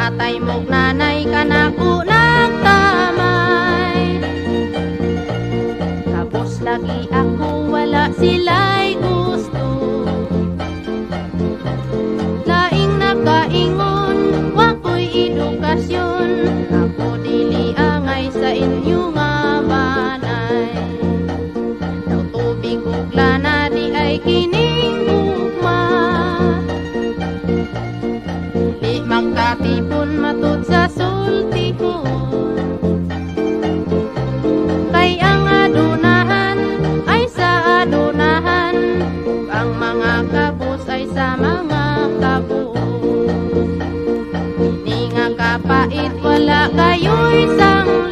tatay mo'g nanay kanako nagtamay. Tapos lagi ako wala sila'y gusto. Laing nakaingon wako'y edukasyon, ako dili angay sa inyo nga banay. Daw tubig ug lana di ay kining ugma, dili magkatipon matud sa sultihon. Kay ang adunahan ay sa adunahan, ug ang mga kabus ay sa mga kabus. Ini nga kapait wala kayo'y sang